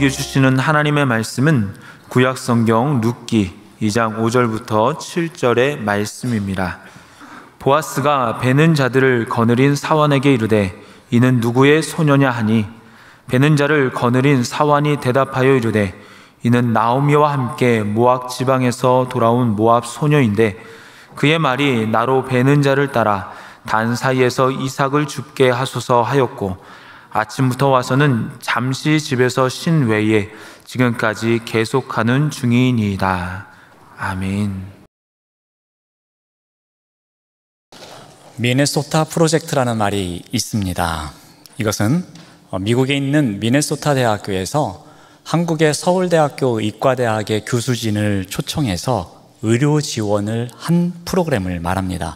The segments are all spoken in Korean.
우리에게 주시는 하나님의 말씀은 구약성경 룻기 2장 5절부터 7절의 말씀입니다. 보아스가 베는 자들을 거느린 사환에게 이르되 이는 누구의 소녀냐 하니 베는 자를 거느린 사환이 대답하여 이르되 이는 나오미와 함께 모압 지방에서 돌아온 모압 소녀인데 그의 말이 나로 베는 자를 따라 단 사이에서 이삭을 줍게 하소서 하였고 아침부터 와서는 잠시 집에서 쉰 외에 지금까지 계속하는 중이니이다. 아멘. 미네소타 프로젝트라는 말이 있습니다. 이것은 미국에 있는 미네소타 대학교에서 한국의 서울대학교 의과대학의 교수진을 초청해서 의료 지원을 한 프로그램을 말합니다.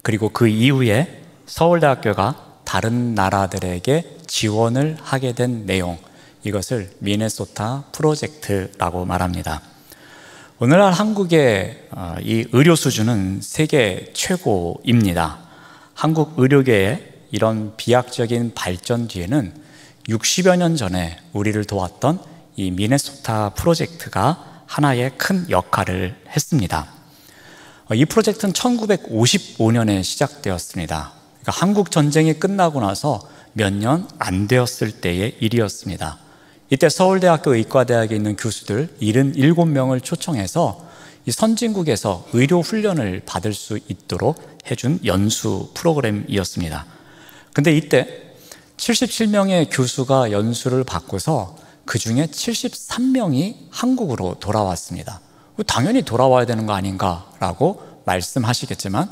그리고 그 이후에 서울대학교가 다른 나라들에게 지원을 하게 된 내용, 이것을 미네소타 프로젝트라고 말합니다. 오늘날 한국의 이 의료 수준은 세계 최고입니다. 한국 의료계의 이런 비약적인 발전 뒤에는 60여 년 전에 우리를 도왔던 이 미네소타 프로젝트가 하나의 큰 역할을 했습니다. 이 프로젝트는 1955년에 시작되었습니다. 그러니까 한국 전쟁이 끝나고 나서 몇 년 안 되었을 때의 일이었습니다. 이때 서울대학교 의과대학에 있는 교수들 77명을 초청해서 이 선진국에서 의료 훈련을 받을 수 있도록 해준 연수 프로그램이었습니다. 근데 이때 77명의 교수가 연수를 받고서 그 중에 73명이 한국으로 돌아왔습니다. 당연히 돌아와야 되는 거 아닌가라고 말씀하시겠지만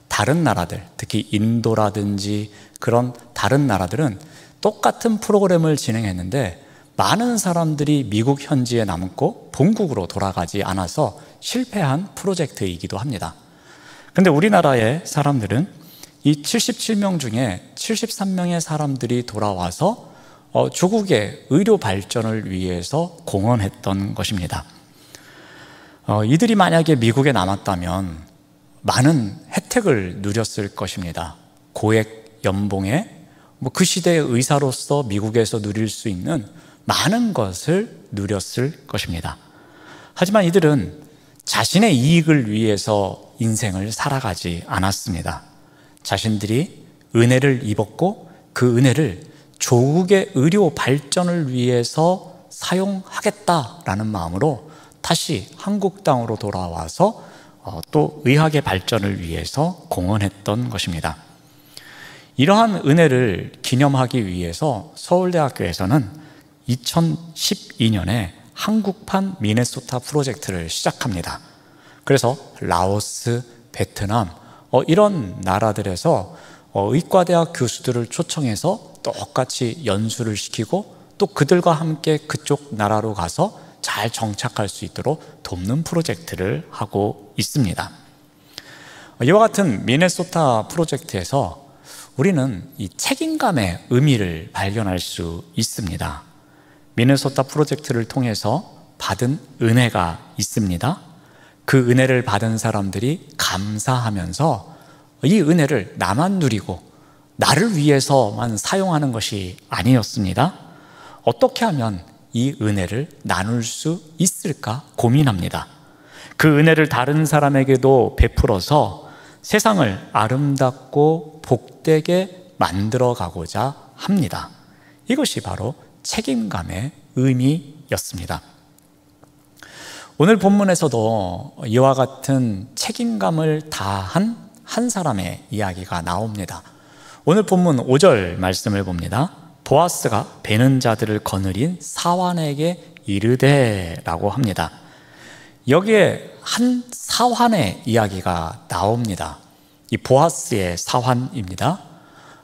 다른 나라들, 특히 인도라든지 그런 다른 나라들은 똑같은 프로그램을 진행했는데 많은 사람들이 미국 현지에 남고 본국으로 돌아가지 않아서 실패한 프로젝트이기도 합니다. 그런데 우리나라의 사람들은 이 77명 중에 73명의 사람들이 돌아와서 조국의 의료 발전을 위해서 공헌했던 것입니다. 이들이 만약에 미국에 남았다면 많은 혜택을 누렸을 것입니다. 고액 연봉에 그 시대의 의사로서 미국에서 누릴 수 있는 많은 것을 누렸을 것입니다. 하지만 이들은 자신의 이익을 위해서 인생을 살아가지 않았습니다. 자신들이 은혜를 입었고 그 은혜를 조국의 의료 발전을 위해서 사용하겠다라는 마음으로 다시 한국 땅으로 돌아와서 또 의학의 발전을 위해서 공헌했던 것입니다. 이러한 은혜를 기념하기 위해서 서울대학교에서는 2012년에 한국판 미네소타 프로젝트를 시작합니다. 그래서 라오스, 베트남 이런 나라들에서 의과대학 교수들을 초청해서 똑같이 연수를 시키고 또 그들과 함께 그쪽 나라로 가서 잘 정착할 수 있도록 돕는 프로젝트를 하고 있습니다. 이와 같은 미네소타 프로젝트에서 우리는 이 책임감의 의미를 발견할 수 있습니다. 미네소타 프로젝트를 통해서 받은 은혜가 있습니다. 그 은혜를 받은 사람들이 감사하면서 이 은혜를 나만 누리고 나를 위해서만 사용하는 것이 아니었습니다. 어떻게 하면 이 은혜를 나눌 수 있을까 고민합니다. 그 은혜를 다른 사람에게도 베풀어서 세상을 아름답고 복되게 만들어 가고자 합니다. 이것이 바로 책임감의 의미였습니다. 오늘 본문에서도 이와 같은 책임감을 다한 한 사람의 이야기가 나옵니다. 오늘 본문 5절 말씀을 봅니다. 보아스가 베는 자들을 거느린 사환에게 이르되라고 합니다. 여기에 한 사환의 이야기가 나옵니다. 이 보아스의 사환입니다.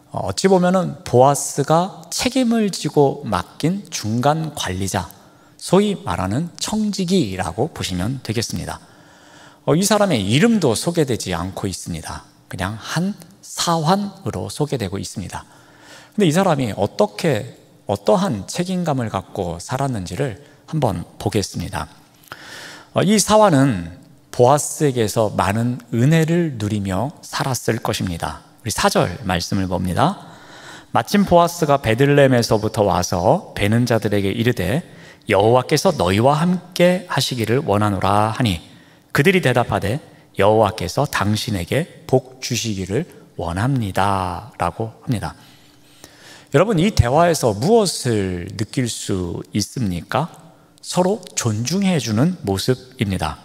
어찌 보면은 보아스가 책임을 지고 맡긴 중간 관리자, 소위 말하는 청지기라고 보시면 되겠습니다. 이 사람의 이름도 소개되지 않고 있습니다. 그냥 한 사환으로 소개되고 있습니다. 근데 이 사람이 어떠한 책임감을 갖고 살았는지를 한번 보겠습니다. 이 사환은 보아스에게서 많은 은혜를 누리며 살았을 것입니다. 우리 4절 말씀을 봅니다. 마침 보아스가 베들레헴에서부터 와서 베는 자들에게 이르되 여호와께서 너희와 함께 하시기를 원하노라 하니 그들이 대답하되 여호와께서 당신에게 복 주시기를 원합니다 라고 합니다. 여러분, 이 대화에서 무엇을 느낄 수 있습니까? 서로 존중해 주는 모습입니다.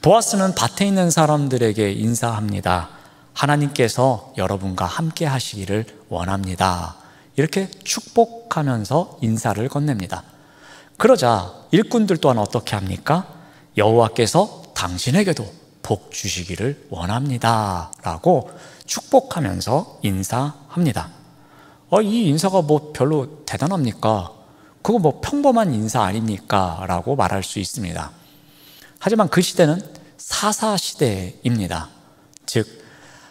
보아스는 밭에 있는 사람들에게 인사합니다. 하나님께서 여러분과 함께 하시기를 원합니다. 이렇게 축복하면서 인사를 건넵니다. 그러자 일꾼들 또한 어떻게 합니까? 여호와께서 당신에게도 복 주시기를 원합니다 라고 축복하면서 인사합니다. 이 인사가 뭐 별로 대단합니까? 그거 뭐 평범한 인사 아닙니까? 라고 말할 수 있습니다. 하지만 그 시대는 사사시대입니다. 즉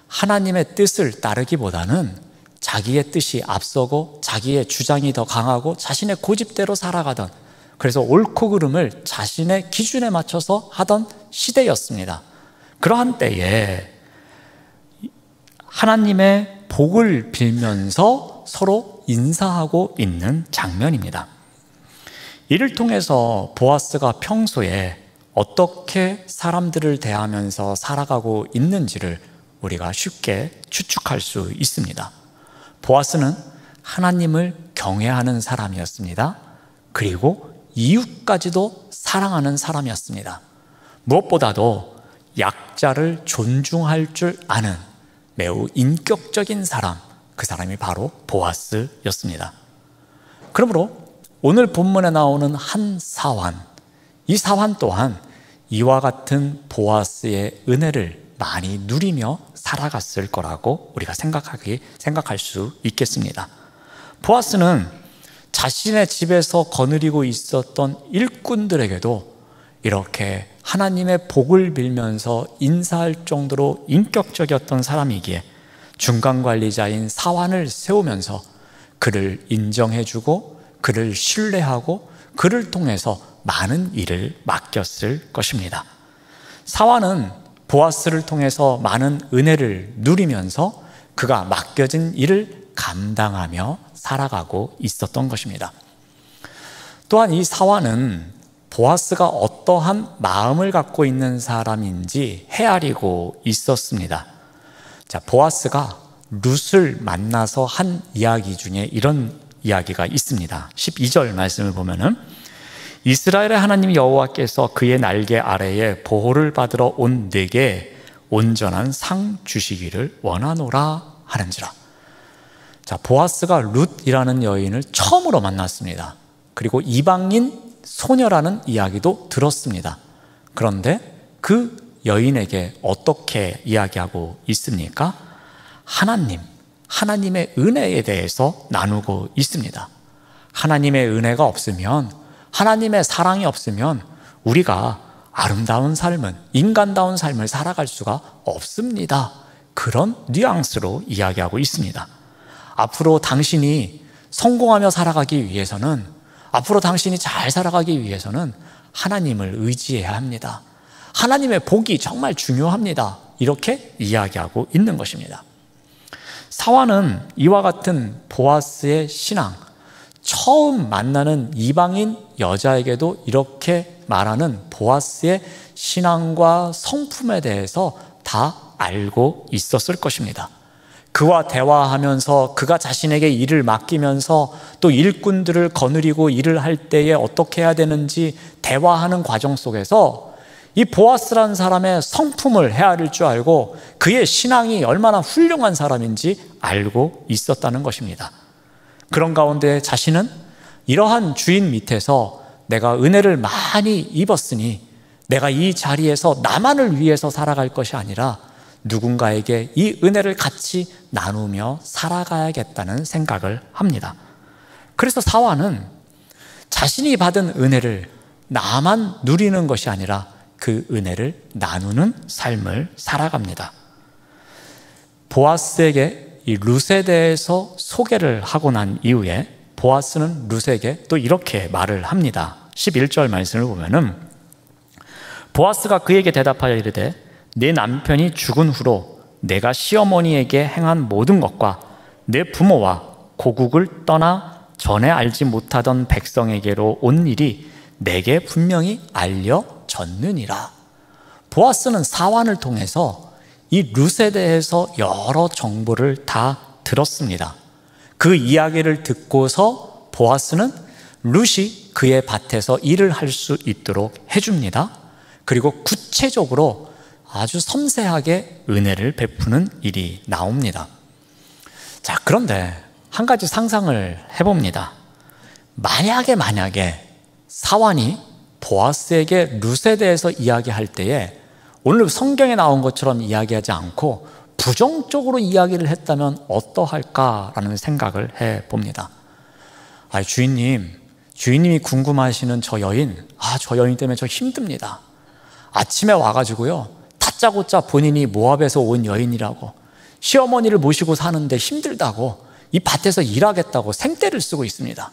하나님의 뜻을 따르기보다는 자기의 뜻이 앞서고 자기의 주장이 더 강하고 자신의 고집대로 살아가던, 그래서 옳고 그름을 자신의 기준에 맞춰서 하던 시대였습니다. 그러한 때에 하나님의 복을 빌면서 서로 인사하고 있는 장면입니다. 이를 통해서 보아스가 평소에 어떻게 사람들을 대하면서 살아가고 있는지를 우리가 쉽게 추측할 수 있습니다. 보아스는 하나님을 경외하는 사람이었습니다. 그리고 이웃까지도 사랑하는 사람이었습니다. 무엇보다도 약자를 존중할 줄 아는 매우 인격적인 사람, 그 사람이 바로 보아스였습니다. 그러므로 오늘 본문에 나오는 한 사환, 이 사환 또한 이와 같은 보아스의 은혜를 많이 누리며 살아갔을 거라고 우리가 생각할 수 있겠습니다. 보아스는 자신의 집에서 거느리고 있었던 일꾼들에게도 이렇게 하나님의 복을 빌면서 인사할 정도로 인격적이었던 사람이기에 중간관리자인 사환을 세우면서 그를 인정해주고 그를 신뢰하고 그를 통해서 많은 일을 맡겼을 것입니다. 사환은 보아스를 통해서 많은 은혜를 누리면서 그가 맡겨진 일을 감당하며 살아가고 있었던 것입니다. 또한 이 사환은 보아스가 어떠한 마음을 갖고 있는 사람인지 헤아리고 있었습니다. 자, 보아스가 룻을 만나서 한 이야기 중에 이런 이야기가 있습니다. 12절 말씀을 보면은 이스라엘의 하나님 여호와께서 그의 날개 아래에 보호를 받으러 온 내게 온전한 상 주시기를 원하노라 하는지라. 자, 보아스가 룻이라는 여인을 처음으로 만났습니다. 그리고 이방인 소녀라는 이야기도 들었습니다. 그런데 그 여인에게 어떻게 이야기하고 있습니까? 하나님의 은혜에 대해서 나누고 있습니다. 하나님의 은혜가 없으면, 하나님의 사랑이 없으면 우리가 아름다운 삶은, 인간다운 삶을 살아갈 수가 없습니다. 그런 뉘앙스로 이야기하고 있습니다. 앞으로 당신이 성공하며 살아가기 위해서는, 앞으로 당신이 잘 살아가기 위해서는 하나님을 의지해야 합니다. 하나님의 복이 정말 중요합니다. 이렇게 이야기하고 있는 것입니다. 사환은 이와 같은 보아스의 신앙, 처음 만나는 이방인 여자에게도 이렇게 말하는 보아스의 신앙과 성품에 대해서 다 알고 있었을 것입니다. 그와 대화하면서 그가 자신에게 일을 맡기면서 또 일꾼들을 거느리고 일을 할 때에 어떻게 해야 되는지 대화하는 과정 속에서 이 보아스라는 사람의 성품을 헤아릴 줄 알고 그의 신앙이 얼마나 훌륭한 사람인지 알고 있었다는 것입니다. 그런 가운데 자신은 이러한 주인 밑에서 내가 은혜를 많이 입었으니 내가 이 자리에서 나만을 위해서 살아갈 것이 아니라 누군가에게 이 은혜를 같이 나누며 살아가야겠다는 생각을 합니다. 그래서 사환은 자신이 받은 은혜를 나만 누리는 것이 아니라 그 은혜를 나누는 삶을 살아갑니다. 보아스에게 이 룻에 대해서 소개를 하고 난 이후에 보아스는 룻에게 또 이렇게 말을 합니다. 11절 말씀을 보면은 보아스가 그에게 대답하여 이르되 내 남편이 죽은 후로 내가 시어머니에게 행한 모든 것과 내 부모와 고국을 떠나 전에 알지 못하던 백성에게로 온 일이 내게 분명히 알려졌느니라. 보아스는 사환을 통해서 이 룻에 대해서 여러 정보를 다 들었습니다. 그 이야기를 듣고서 보아스는 룻이 그의 밭에서 일을 할 수 있도록 해줍니다. 그리고 구체적으로 아주 섬세하게 은혜를 베푸는 일이 나옵니다. 자, 그런데 한 가지 상상을 해봅니다. 만약에 사환이 보아스에게 룻에 대해서 이야기할 때에 오늘 성경에 나온 것처럼 이야기하지 않고 부정적으로 이야기를 했다면 어떠할까라는 생각을 해봅니다. 주인님이 궁금하시는 저 여인, 저 여인 때문에 저 힘듭니다. 아침에 와가지고요, 다짜고짜 본인이 모압에서 온 여인이라고, 시어머니를 모시고 사는데 힘들다고, 이 밭에서 일하겠다고 생떼를 쓰고 있습니다.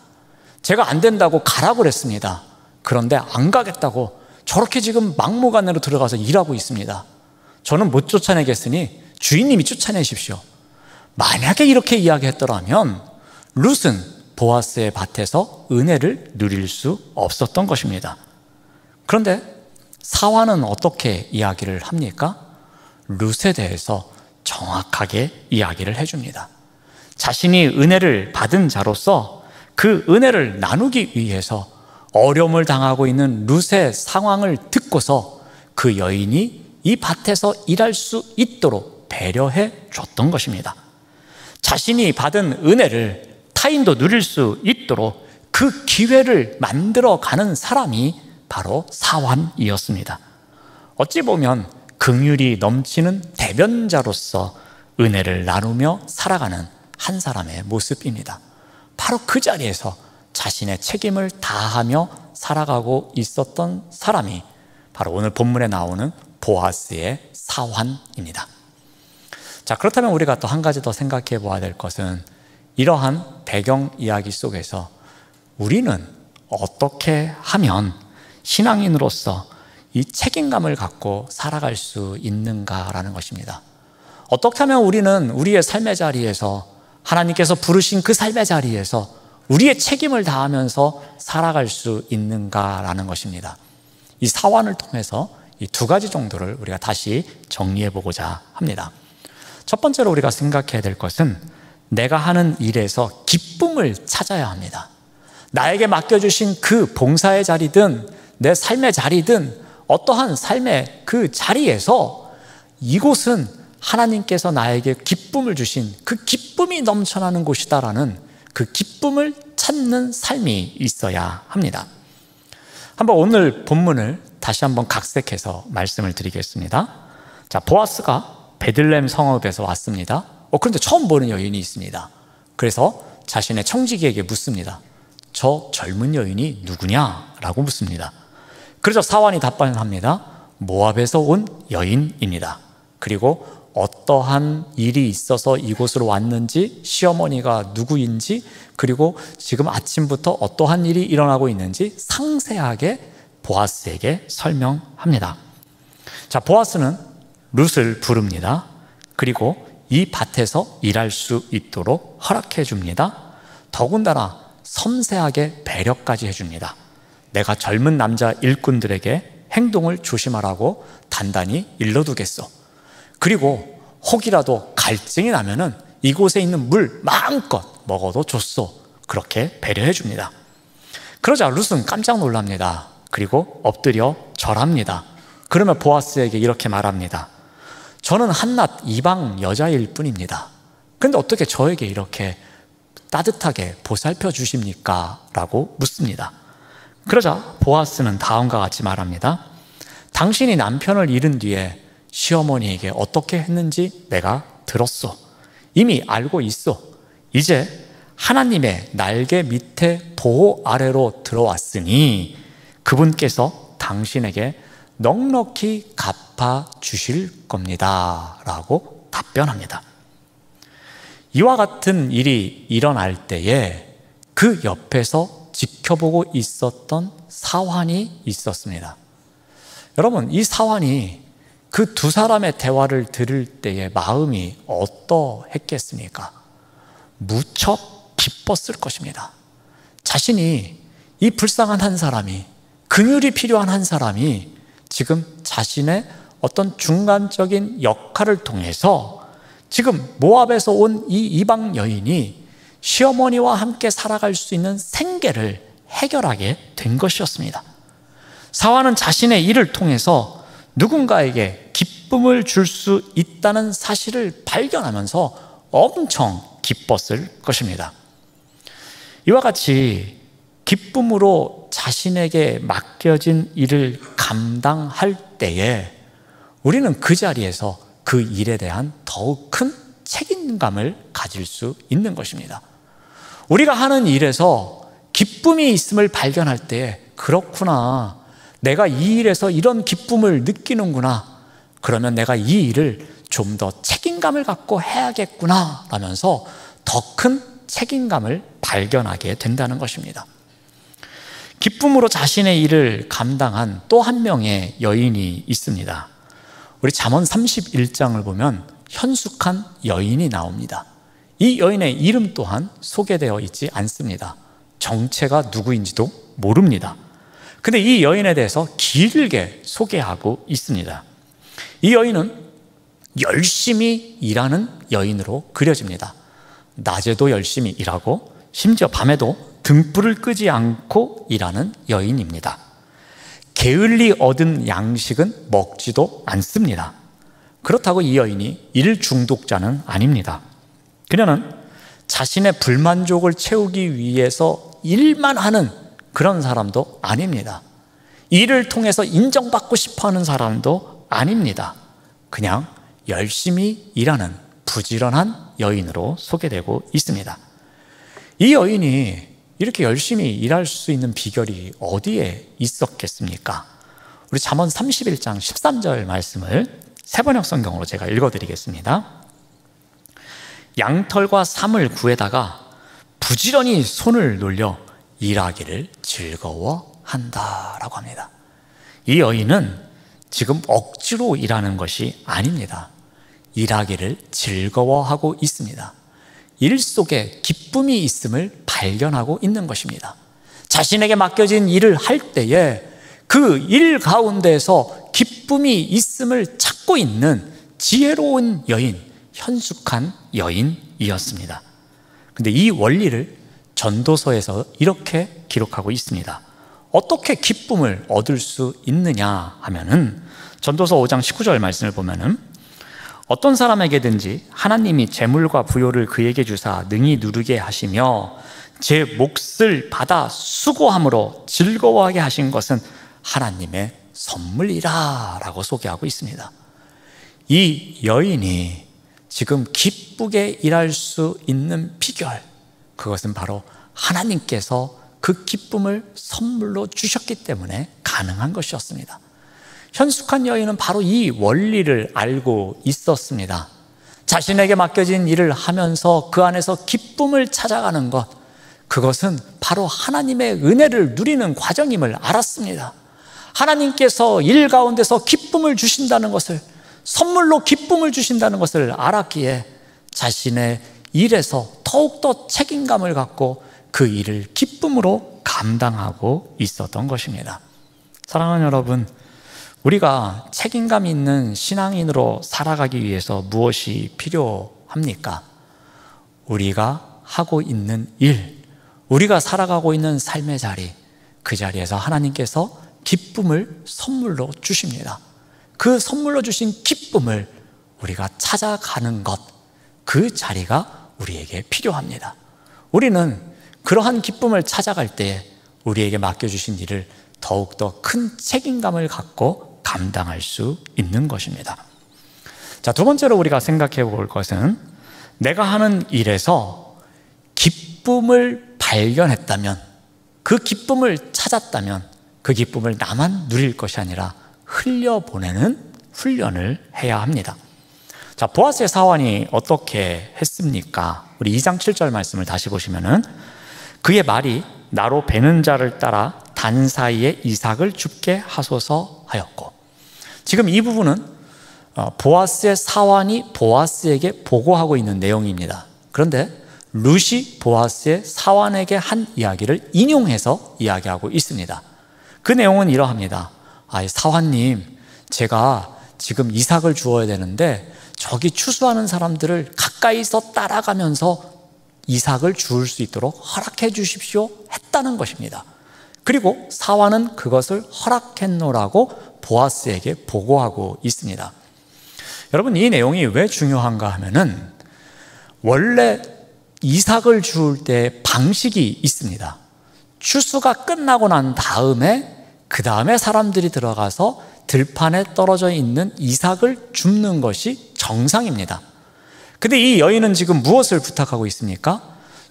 제가 안 된다고 가라고 그랬습니다. 그런데 안 가겠다고 저렇게 지금 막무가내로 들어가서 일하고 있습니다. 저는 못 쫓아내겠으니 주인님이 쫓아내십시오. 만약에 이렇게 이야기했더라면 룻은 보아스의 밭에서 은혜를 누릴 수 없었던 것입니다. 그런데 사환은 어떻게 이야기를 합니까? 룻에 대해서 정확하게 이야기를 해줍니다. 자신이 은혜를 받은 자로서 그 은혜를 나누기 위해서 어려움을 당하고 있는 룻의 상황을 듣고서 그 여인이 이 밭에서 일할 수 있도록 배려해 줬던 것입니다. 자신이 받은 은혜를 타인도 누릴 수 있도록 그 기회를 만들어가는 사람이 바로 사환이었습니다. 어찌 보면 긍휼이 넘치는 대변자로서 은혜를 나누며 살아가는 한 사람의 모습입니다. 바로 그 자리에서 자신의 책임을 다하며 살아가고 있었던 사람이 바로 오늘 본문에 나오는 보아스의 사환입니다. 자, 그렇다면 우리가 또 한 가지 더 생각해 보아야 될 것은 이러한 배경 이야기 속에서 우리는 어떻게 하면 신앙인으로서 이 책임감을 갖고 살아갈 수 있는가라는 것입니다. 어떻게 하면 우리는 우리의 삶의 자리에서 하나님께서 부르신 그 삶의 자리에서 우리의 책임을 다하면서 살아갈 수 있는가라는 것입니다. 이 사환을 통해서 이 두 가지 정도를 우리가 다시 정리해 보고자 합니다. 첫 번째로 우리가 생각해야 될 것은 내가 하는 일에서 기쁨을 찾아야 합니다. 나에게 맡겨주신 그 봉사의 자리든 내 삶의 자리든 어떠한 삶의 그 자리에서 이곳은 하나님께서 나에게 기쁨을 주신 그 기쁨이 넘쳐나는 곳이다라는 그 기쁨을 찾는 삶이 있어야 합니다. 한번 오늘 본문을 다시 한번 각색해서 말씀을 드리겠습니다. 자, 보아스가 베들레헴 성읍에서 왔습니다. 그런데 처음 보는 여인이 있습니다. 그래서 자신의 청지기에게 묻습니다. 저 젊은 여인이 누구냐라고 묻습니다. 그래서 사환이 답변을 합니다. 모압에서 온 여인입니다. 그리고 어떠한 일이 있어서 이곳으로 왔는지, 시어머니가 누구인지, 그리고 지금 아침부터 어떠한 일이 일어나고 있는지 상세하게 보아스에게 설명합니다. 자, 보아스는 룻을 부릅니다. 그리고 이 밭에서 일할 수 있도록 허락해 줍니다. 더군다나 섬세하게 배려까지 해줍니다. 내가 젊은 남자 일꾼들에게 행동을 조심하라고 단단히 일러두겠소. 그리고 혹이라도 갈증이 나면은 이곳에 있는 물 마음껏 먹어도 좋소. 그렇게 배려해 줍니다. 그러자 룻은 깜짝 놀랍니다. 그리고 엎드려 절합니다. 그러면 보아스에게 이렇게 말합니다. 저는 한낱 이방 여자일 뿐입니다. 그런데 어떻게 저에게 이렇게 따뜻하게 보살펴 주십니까? 라고 묻습니다. 그러자 보아스는 다음과 같이 말합니다. 당신이 남편을 잃은 뒤에 시어머니에게 어떻게 했는지 내가 들었소. 이미 알고 있소. 이제 하나님의 날개 밑에 보호 아래로 들어왔으니 그분께서 당신에게 넉넉히 갚아 주실 겁니다. 라고 답변합니다. 이와 같은 일이 일어날 때에 그 옆에서 지켜보고 있었던 사환이 있었습니다. 여러분, 이 사환이 그 두 사람의 대화를 들을 때의 마음이 어떠했겠습니까? 무척 기뻤을 것입니다. 자신이 이 불쌍한 한 사람이, 긍휼이 필요한 한 사람이 지금 자신의 어떤 중간적인 역할을 통해서 지금 모압에서 온 이 이방 여인이 시어머니와 함께 살아갈 수 있는 생계를 해결하게 된 것이었습니다. 사화는 자신의 일을 통해서 누군가에게 기쁨을 줄 수 있다는 사실을 발견하면서 엄청 기뻤을 것입니다. 이와 같이 기쁨으로 자신에게 맡겨진 일을 감당할 때에 우리는 그 자리에서 그 일에 대한 더욱 큰 책임감을 가질 수 있는 것입니다. 우리가 하는 일에서 기쁨이 있음을 발견할 때에 그렇구나, 내가 이 일에서 이런 기쁨을 느끼는구나, 그러면 내가 이 일을 좀 더 책임감을 갖고 해야겠구나 라면서 더 큰 책임감을 발견하게 된다는 것입니다. 기쁨으로 자신의 일을 감당한 또 한 명의 여인이 있습니다. 우리 잠언 31장을 보면 현숙한 여인이 나옵니다. 이 여인의 이름 또한 소개되어 있지 않습니다. 정체가 누구인지도 모릅니다. 근데 이 여인에 대해서 길게 소개하고 있습니다. 이 여인은 열심히 일하는 여인으로 그려집니다. 낮에도 열심히 일하고 심지어 밤에도 등불을 끄지 않고 일하는 여인입니다. 게을리 얻은 양식은 먹지도 않습니다. 그렇다고 이 여인이 일 중독자는 아닙니다. 그녀는 자신의 불만족을 채우기 위해서 일만 하는 그런 사람도 아닙니다. 일을 통해서 인정받고 싶어하는 사람도 아닙니다. 그냥 열심히 일하는 부지런한 여인으로 소개되고 있습니다. 이 여인이 이렇게 열심히 일할 수 있는 비결이 어디에 있었겠습니까? 우리 잠언 31장 13절 말씀을 세번역 성경으로 제가 읽어드리겠습니다. 양털과 삼을 구에다가 부지런히 손을 놀려 일하기를 즐거워한다라고 합니다. 이 여인은 지금 억지로 일하는 것이 아닙니다. 일하기를 즐거워하고 있습니다. 일 속에 기쁨이 있음을 발견하고 있는 것입니다. 자신에게 맡겨진 일을 할 때에 그 일 가운데서 기쁨이 있음을 찾고 있는 지혜로운 여인, 현숙한 여인이었습니다. 근데 이 원리를 전도서에서 이렇게 기록하고 있습니다. 어떻게 기쁨을 얻을 수 있느냐 하면은 전도서 5장 19절 말씀을 보면은 어떤 사람에게든지 하나님이 재물과 부요를 그에게 주사 능히 누리게 하시며 제 몫을 받아 수고함으로 즐거워하게 하신 것은 하나님의 선물이라 라고 소개하고 있습니다. 이 여인이 지금 기쁘게 일할 수 있는 비결, 그것은 바로 하나님께서 그 기쁨을 선물로 주셨기 때문에 가능한 것이었습니다. 현숙한 여인은 바로 이 원리를 알고 있었습니다. 자신에게 맡겨진 일을 하면서 그 안에서 기쁨을 찾아가는 것, 그것은 바로 하나님의 은혜를 누리는 과정임을 알았습니다. 하나님께서 일 가운데서 기쁨을 주신다는 것을, 선물로 기쁨을 주신다는 것을 알았기에 자신의 일에서 더욱더 책임감을 갖고 그 일을 기쁨으로 감당하고 있었던 것입니다. 사랑하는 여러분, 우리가 책임감 있는 신앙인으로 살아가기 위해서 무엇이 필요합니까? 우리가 하고 있는 일, 우리가 살아가고 있는 삶의 자리, 그 자리에서 하나님께서 기쁨을 선물로 주십니다. 그 선물로 주신 기쁨을 우리가 찾아가는 것, 그 자리가 우리에게 필요합니다. 우리는 그러한 기쁨을 찾아갈 때 우리에게 맡겨주신 일을 더욱더 큰 책임감을 갖고 감당할 수 있는 것입니다. 자, 두 번째로 우리가 생각해 볼 것은 내가 하는 일에서 기쁨을 발견했다면, 그 기쁨을 찾았다면 그 기쁨을 나만 누릴 것이 아니라 흘려보내는 훈련을 해야 합니다. 자, 보아스의 사환이 어떻게 했습니까? 우리 2장 7절 말씀을 다시 보시면은 그의 말이 나로 베는 자를 따라 단 사이에 이삭을 죽게 하소서 하였고, 지금 이 부분은 보아스의 사환이 보아스에게 보고하고 있는 내용입니다. 그런데 룻이 보아스의 사환에게 한 이야기를 인용해서 이야기하고 있습니다. 그 내용은 이러합니다. 사환님, 제가 지금 이삭을 주어야 되는데 저기 추수하는 사람들을 가까이서 따라가면서 이삭을 주울 수 있도록 허락해 주십시오 했다는 것입니다. 그리고 사환은 그것을 허락했노라고 보아스에게 보고하고 있습니다. 여러분, 이 내용이 왜 중요한가 하면은 원래 이삭을 주울 때 방식이 있습니다. 추수가 끝나고 난 다음에 그 다음에 사람들이 들어가서 들판에 떨어져 있는 이삭을 줍는 것이 정상입니다. 근데 이 여인은 지금 무엇을 부탁하고 있습니까?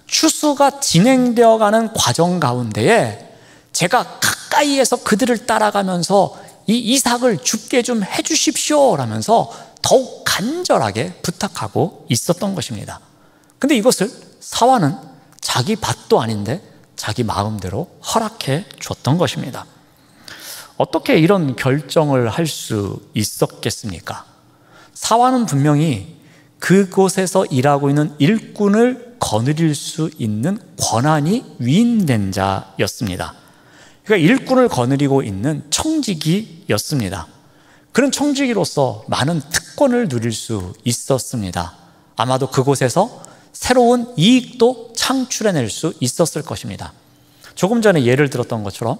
추수가 진행되어 가는 과정 가운데에 제가 가까이에서 그들을 따라가면서 이 이삭을 줍게 좀 해주십시오 라면서 더욱 간절하게 부탁하고 있었던 것입니다. 근데 이것을 사환은 자기 밭도 아닌데 자기 마음대로 허락해 줬던 것입니다. 어떻게 이런 결정을 할 수 있었겠습니까? 사환은 분명히 그곳에서 일하고 있는 일꾼을 거느릴 수 있는 권한이 위임된 자였습니다. 그러니까 일꾼을 거느리고 있는 청지기였습니다. 그런 청지기로서 많은 특권을 누릴 수 있었습니다. 아마도 그곳에서 새로운 이익도 창출해낼 수 있었을 것입니다. 조금 전에 예를 들었던 것처럼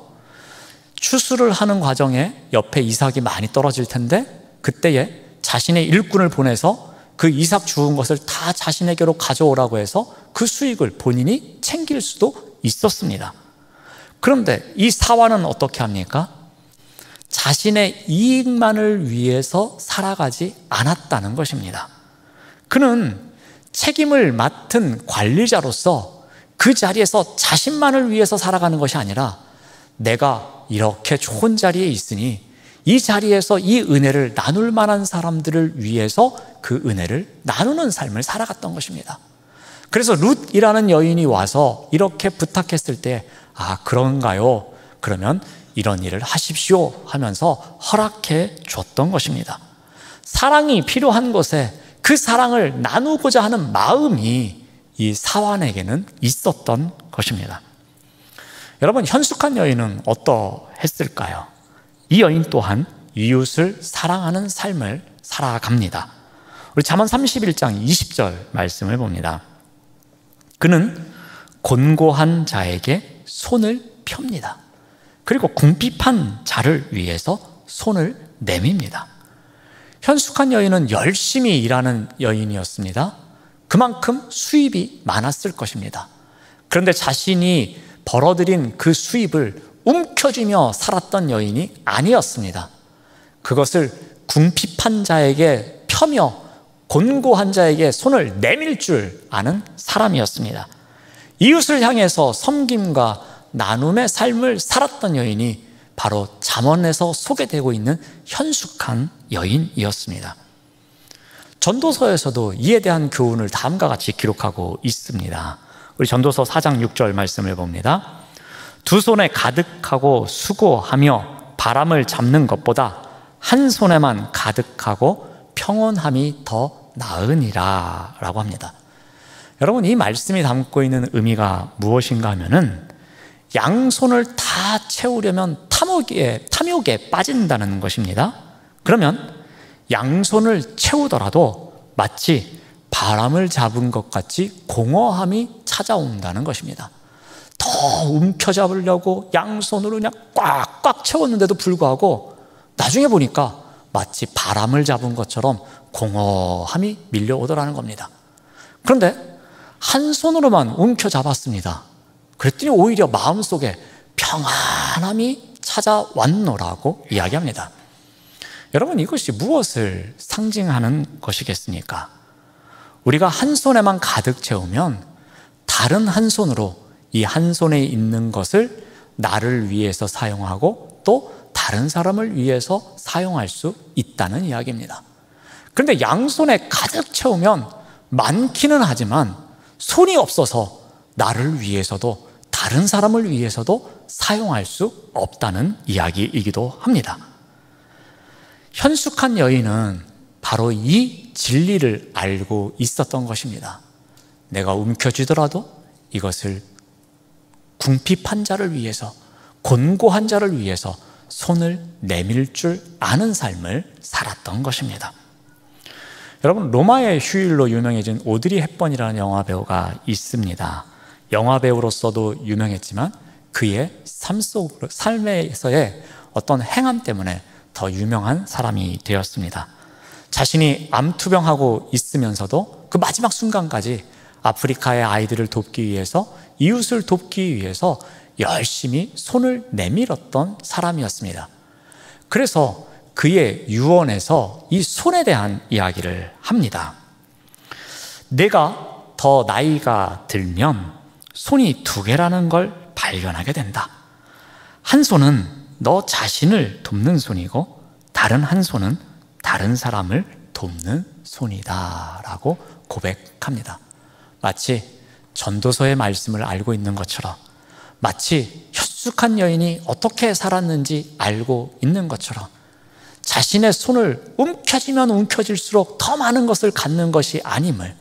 추수를 하는 과정에 옆에 이삭이 많이 떨어질 텐데 그때에 자신의 일꾼을 보내서 그 이삭 주운 것을 다 자신에게로 가져오라고 해서 그 수익을 본인이 챙길 수도 있었습니다. 그런데 이 사환은 어떻게 합니까? 자신의 이익만을 위해서 살아가지 않았다는 것입니다. 그는 책임을 맡은 관리자로서 그 자리에서 자신만을 위해서 살아가는 것이 아니라 내가 이렇게 좋은 자리에 있으니 이 자리에서 이 은혜를 나눌 만한 사람들을 위해서 그 은혜를 나누는 삶을 살아갔던 것입니다. 그래서 룻이라는 여인이 와서 이렇게 부탁했을 때 그런가요? 그러면 이런 일을 하십시오 하면서 허락해 줬던 것입니다. 사랑이 필요한 곳에 그 사랑을 나누고자 하는 마음이 이 사환에게는 있었던 것입니다. 여러분, 현숙한 여인은 어떠했을까요? 이 여인 또한 이웃을 사랑하는 삶을 살아갑니다. 우리 잠언 31장 20절 말씀을 봅니다. 그는 곤고한 자에게 손을 펴니다. 그리고 궁핍한 자를 위해서 손을 내밉니다. 현숙한 여인은 열심히 일하는 여인이었습니다. 그만큼 수입이 많았을 것입니다. 그런데 자신이 벌어들인 그 수입을 움켜쥐며 살았던 여인이 아니었습니다. 그것을 궁핍한 자에게 펴며 곤고한 자에게 손을 내밀 줄 아는 사람이었습니다. 이웃을 향해서 섬김과 나눔의 삶을 살았던 여인이 바로 잠언에서 소개되고 있는 현숙한 여인이었습니다. 전도서에서도 이에 대한 교훈을 다음과 같이 기록하고 있습니다. 우리 전도서 4장 6절 말씀을 봅니다. 두 손에 가득하고 수고하며 바람을 잡는 것보다 한 손에만 가득하고 평온함이 더 나으니라 라고 합니다. 여러분, 이 말씀이 담고 있는 의미가 무엇인가 하면은 양손을 다 채우려면 탐욕에 빠진다는 것입니다. 그러면 양손을 채우더라도 마치 바람을 잡은 것 같이 공허함이 찾아온다는 것입니다. 더 움켜잡으려고 양손으로 그냥 꽉꽉 채웠는데도 불구하고 나중에 보니까 마치 바람을 잡은 것처럼 공허함이 밀려오더라는 겁니다. 그런데 한 손으로만 움켜잡았습니다. 그랬더니 오히려 마음속에 평안함이 찾아왔노라고 이야기합니다. 여러분, 이것이 무엇을 상징하는 것이겠습니까? 우리가 한 손에만 가득 채우면 다른 한 손으로 이 한 손에 있는 것을 나를 위해서 사용하고 또 다른 사람을 위해서 사용할 수 있다는 이야기입니다. 그런데 양손에 가득 채우면 많기는 하지만 손이 없어서 나를 위해서도 다른 사람을 위해서도 사용할 수 없다는 이야기이기도 합니다. 현숙한 여인은 바로 이 진리를 알고 있었던 것입니다. 내가 움켜쥐더라도 이것을 궁핍한 자를 위해서, 곤고한 자를 위해서 손을 내밀 줄 아는 삶을 살았던 것입니다. 여러분, 로마의 휴일로 유명해진 오드리 헵번이라는 영화배우가 있습니다. 영화배우로서도 유명했지만 그의 삶에서의 어떤 행함 때문에 더 유명한 사람이 되었습니다. 자신이 암투병하고 있으면서도 그 마지막 순간까지 아프리카의 아이들을 돕기 위해서, 이웃을 돕기 위해서 열심히 손을 내밀었던 사람이었습니다. 그래서 그의 유언에서 이 손에 대한 이야기를 합니다. 내가 더 나이가 들면 손이 두 개라는 걸 발견하게 된다. 한 손은 너 자신을 돕는 손이고 다른 한 손은 다른 사람을 돕는 손이다 라고 고백합니다. 마치 전도서의 말씀을 알고 있는 것처럼, 마치 혈숙한 여인이 어떻게 살았는지 알고 있는 것처럼 자신의 손을 움켜쥐면 움켜질수록 더 많은 것을 갖는 것이 아님을,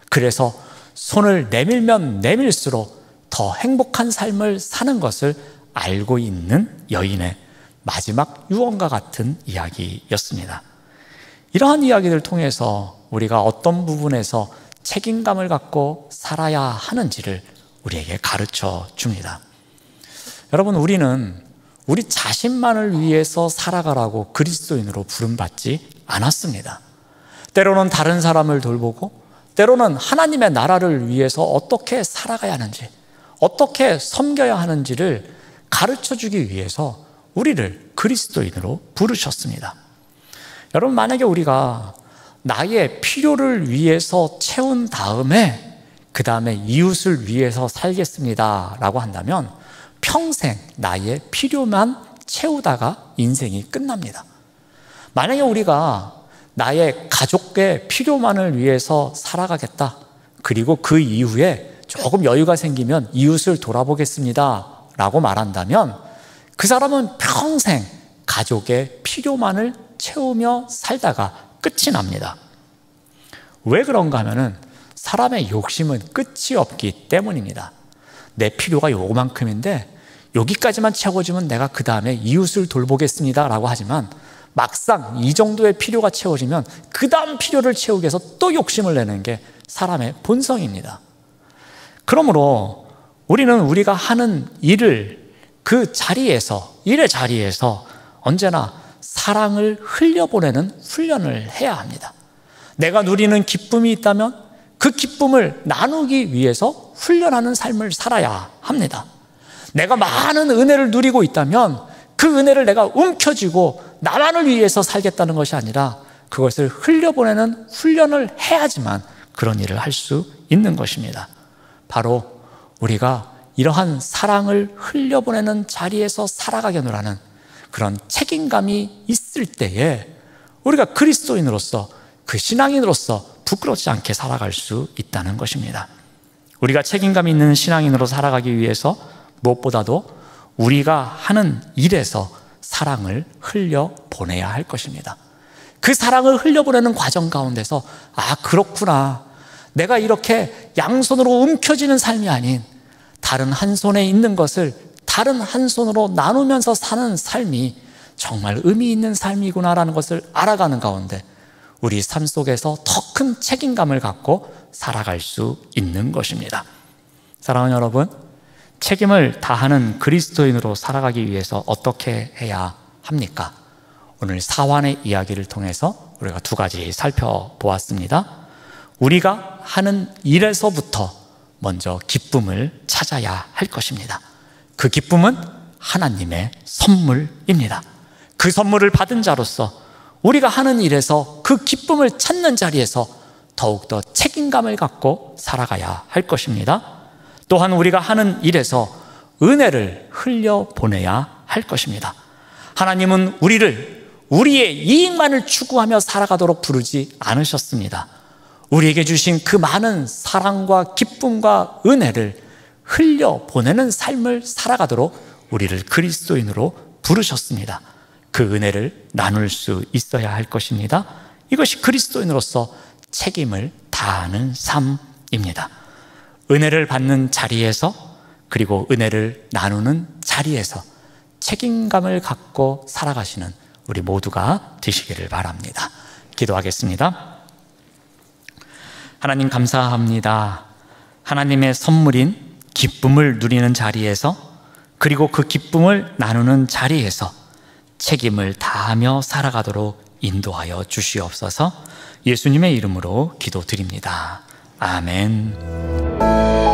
그래서 손을 내밀면 내밀수록 더 행복한 삶을 사는 것을 알고 있는 여인의 마지막 유언과 같은 이야기였습니다. 이러한 이야기를 통해서 우리가 어떤 부분에서 책임감을 갖고 살아야 하는지를 우리에게 가르쳐 줍니다. 여러분, 우리는 우리 자신만을 위해서 살아가라고 그리스도인으로 부름받지 않았습니다. 때로는 다른 사람을 돌보고, 때로는 하나님의 나라를 위해서 어떻게 살아가야 하는지, 어떻게 섬겨야 하는지를 가르쳐주기 위해서 우리를 그리스도인으로 부르셨습니다. 여러분, 만약에 우리가 나의 필요를 위해서 채운 다음에 그 다음에 이웃을 위해서 살겠습니다 라고 한다면 평생 나의 필요만 채우다가 인생이 끝납니다. 만약에 우리가 나의 가족의 필요만을 위해서 살아가겠다, 그리고 그 이후에 조금 여유가 생기면 이웃을 돌아보겠습니다 라고 말한다면 그 사람은 평생 가족의 필요만을 채우며 살다가 끝이 납니다. 왜 그런가 하면은 사람의 욕심은 끝이 없기 때문입니다. 내 필요가 요만큼인데 여기까지만 채워지면 내가 그 다음에 이웃을 돌보겠습니다 라고 하지만 막상 이 정도의 필요가 채워지면 그 다음 필요를 채우기 위해서 또 욕심을 내는 게 사람의 본성입니다. 그러므로 우리는 우리가 하는 일을 그 자리에서, 일의 자리에서 언제나 사랑을 흘려보내는 훈련을 해야 합니다. 내가 누리는 기쁨이 있다면 그 기쁨을 나누기 위해서 훈련하는 삶을 살아야 합니다. 내가 많은 은혜를 누리고 있다면 그 은혜를 내가 움켜쥐고 나만을 위해서 살겠다는 것이 아니라 그것을 흘려보내는 훈련을 해야지만 그런 일을 할 수 있는 것입니다. 바로 우리가 이러한 사랑을 흘려보내는 자리에서 살아가려는 하는 그런 책임감이 있을 때에 우리가 그리스도인으로서, 그 신앙인으로서 부끄럽지 않게 살아갈 수 있다는 것입니다. 우리가 책임감 있는 신앙인으로 살아가기 위해서 무엇보다도 우리가 하는 일에서 사랑을 흘려보내야 할 것입니다. 그 사랑을 흘려보내는 과정 가운데서 아, 그렇구나, 내가 이렇게 양손으로 움켜쥐는 삶이 아닌 다른 한 손에 있는 것을 다른 한 손으로 나누면서 사는 삶이 정말 의미 있는 삶이구나라는 것을 알아가는 가운데 우리 삶 속에서 더 큰 책임감을 갖고 살아갈 수 있는 것입니다. 사랑하는 여러분, 책임을 다하는 그리스도인으로 살아가기 위해서 어떻게 해야 합니까? 오늘 사환의 이야기를 통해서 우리가 두 가지 살펴보았습니다. 우리가 하는 일에서부터 먼저 기쁨을 찾아야 할 것입니다. 그 기쁨은 하나님의 선물입니다. 그 선물을 받은 자로서 우리가 하는 일에서 그 기쁨을 찾는 자리에서 더욱더 책임감을 갖고 살아가야 할 것입니다. 또한 우리가 하는 일에서 은혜를 흘려보내야 할 것입니다. 하나님은 우리를 우리의 이익만을 추구하며 살아가도록 부르지 않으셨습니다. 우리에게 주신 그 많은 사랑과 기쁨과 은혜를 흘려보내는 삶을 살아가도록 우리를 그리스도인으로 부르셨습니다. 그 은혜를 나눌 수 있어야 할 것입니다. 이것이 그리스도인으로서 책임을 다하는 삶입니다. 은혜를 받는 자리에서, 그리고 은혜를 나누는 자리에서 책임감을 갖고 살아가시는 우리 모두가 되시기를 바랍니다. 기도하겠습니다. 하나님 감사합니다. 하나님의 선물인 기쁨을 누리는 자리에서, 그리고 그 기쁨을 나누는 자리에서 책임을 다하며 살아가도록 인도하여 주시옵소서. 예수님의 이름으로 기도드립니다. 아멘.